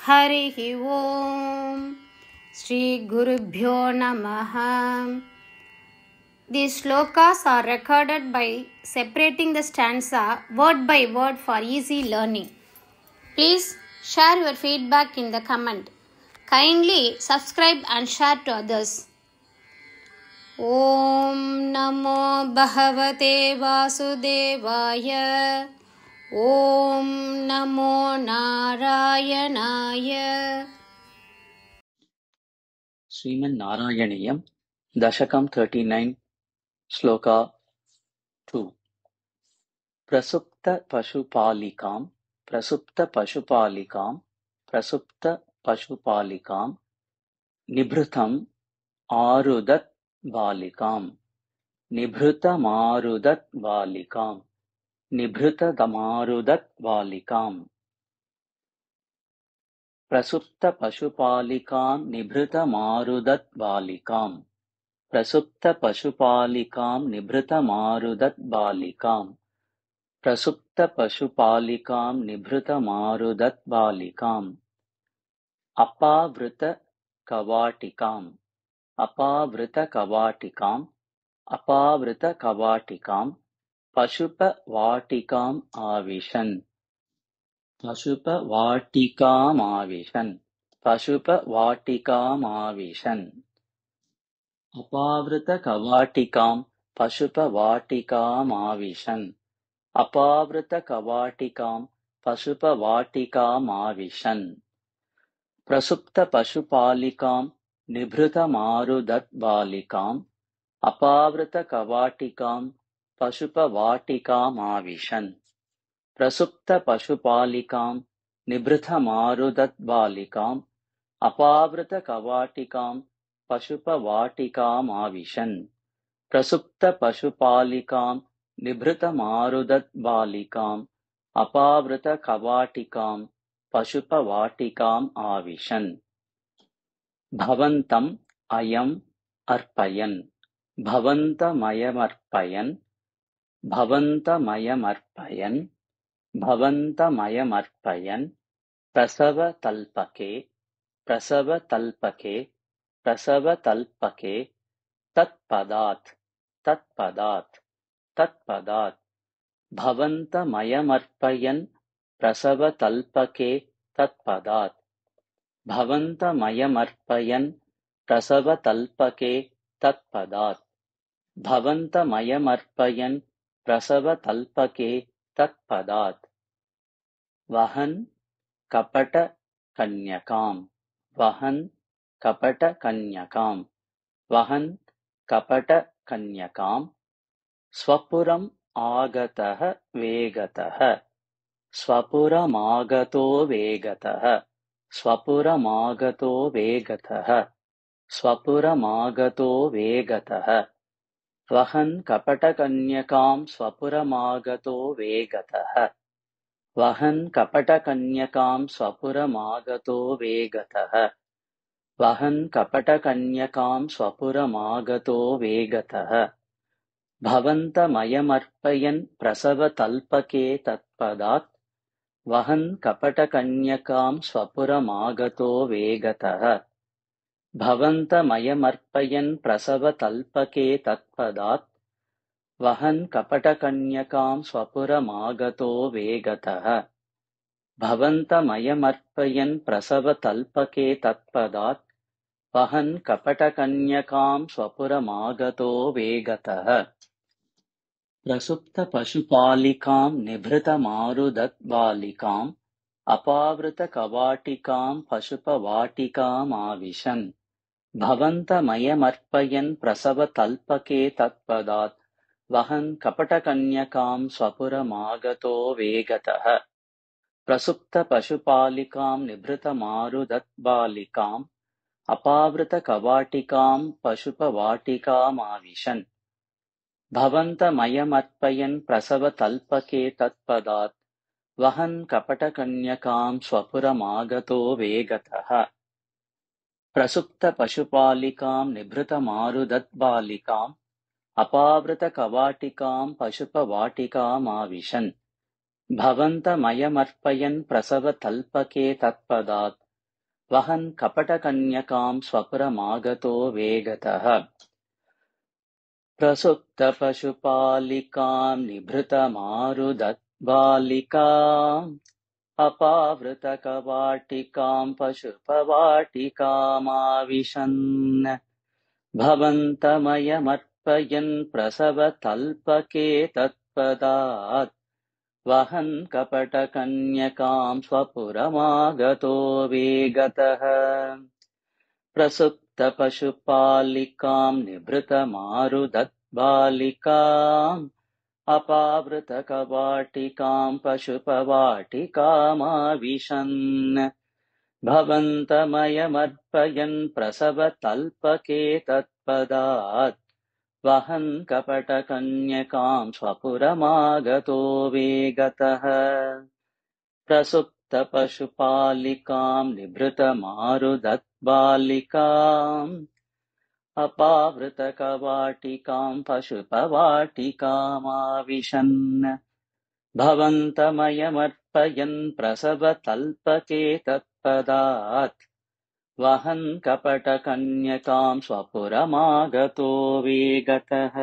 हरिः ओम श्री गुरुभ्यो नमः. These shlokas are recorded by separating the stanza word by word for easy learning. Please share your feedback in the comment. Kindly subscribe and share to others. Om Namo Bhagavate Vasudevaya. Om Namo Narayanaya. Sriman Narayaniyam, Dashakam 39, Shloka 2. Prasupta Pashupalikam, Prasupta Pashupalikam, Prasupta Pashupalikam, Nibhrutam Arudat Balikam, Nibhrutamarudat Balikam, Nibhrutamarudat Balikam. Prasupta Pashupalikam, Nibhrutamarudat Balikam. प्रसुप्त पशुपालिकां निभृतमारुदत् बालिकां प्रसुप्त पशुपालिकां निभृतमारुदत् बालिकाम् अपावृत कवाटिकाम् अपावृत कवाटिकाम् अपावृत कवाटिकां पशुपवाटिकाम् आविशन् पशुपवाटिकामाविशन् पशुपवाटिकामाविशन् अपावृत कवाटिकां पशुपवाटिकामाविशन् अपावृत कवाटिकां पशुपवाटिकामाविशन् प्रसुप्त पशुपालिकां निभृतमारुदत् बालिकाम् अपावृत कवाटिकां पशुपवाटिकामाविशन् प्रसुप्त पशुपालिकां निभृतमारुदत् बालिकाम् अपावृत कवाटिकां पशुपवाटिकामाविशन् प्रसुप्त पशुपालिकां निभृतमारुदत् बालिकाम् अपावृत कवाटिकां पशुपवाटिकाम् आविशन् भवन्तम् अयम् अर्पयन् भवन्तमयमर्पयन् भवन्तमयमर्पयन् भवन्तमयमर्पयन् प्रसवतल्पके प्रसवतल्पके प्रसवतल्पके तत्पदात् तत्पदात् तत्पदात् भवन्तमयमर्पयन् प्रसवतल्पके तत्पदात् भवन्तमयमर्पयन् प्रसवतल्पके तत्पदात् भवन्तमयमर्पयन् प्रसवतल्पके तत्पदात् वहन् कपटकन्यकाम् वहन् कपटकन्यकाम् वहन् कपटकन्यकाम् स्वपुरम् आगतः वेगतः स्वपुरमागतो वेगतः स्वपुरमागतो वेगतः स्वपुरमागतो वेगतः वहन् कपटकन्यकां स्वपुरमागतो वेगतः वहन् कपटकन्यकां स्वपुरमागतो वेगतः वहन् कपटकन्यकां स्वपुरमागतो वेगतः भवन्तमयमर्पयन् प्रसवतल्पके तत्पदात् वहन् कपटकन्यकां स्वपुरमागतो वेगतः भवन्तमयमर्पयन् प्रसवतल्पके तत्पदात् वहन् कपटकन्यकां स्वपुरमागतो वेगतः भवन्तमयमर्पयन् प्रसवतल्पके तत्पदात् वहन् कपटकन्यकां स्वपुरमागतो वेगतः प्रसुप्त पशुपालिकां निभृतमारुदत् बालिकाम् अपावृत कवाटिकां पशुपवाटिकामाविशन् भवन्तमयमर्पयन् प्रसवतल्पके तत्पदात् वहन् कपटकन्यकां स्वपुरमागतो वेगतः प्रसुप्त पशुपालिकां निभृतमारुदत् बालिकाम् अपावृत कवाटिकां पशुपवाटिकामाविशन् भवन्तमयमर्पयन् प्रसवतल्पके तत्पदात् वहन् कपटकन्यकां स्वपुरमागतो वेगतः प्रसुप्त पशुपालिकां निभृतमारुदत् बालिकाम् अपावृत कवाटिकां पशुपवाटिकामाविशन् भवन्तमयमर्पयन् प्रसवतल्पके तत्पदात् वहन् कपटकन्यकां स्वपुरमागतो वेगतः प्रसुप्तपशुपालिकां निभृतमारुदबालिकाम् अपावृतकवाटिकां पशुपवाटिकामाविशन् भवन्तमयमर्पयन् प्रसवतल्पके तत्पदात् वहन् कपटकन्यकां स्वपुरमागतो वेगतः प्रसुप्तपशुपालिकां निभृतमारुदबालिकाम् अपावृतकवाटिकां पशुपवाटिकामाविशन् भवन्तमयमर्पयन् प्रसवतल्पके तत्पदात् वहन् कपटकन्यकां स्वपुरमागतो वेगतः प्रसुप्तपशुपालिकां निभृतमारुदबालिकाम् अपावृतकवाटिकां पशुपवाटिकामाविशन् भवन्तमयमर्पयन् प्रसवतल्पके तत्पदात् वहन् कपटकन्यकां स्वपुरमागतो वेगतः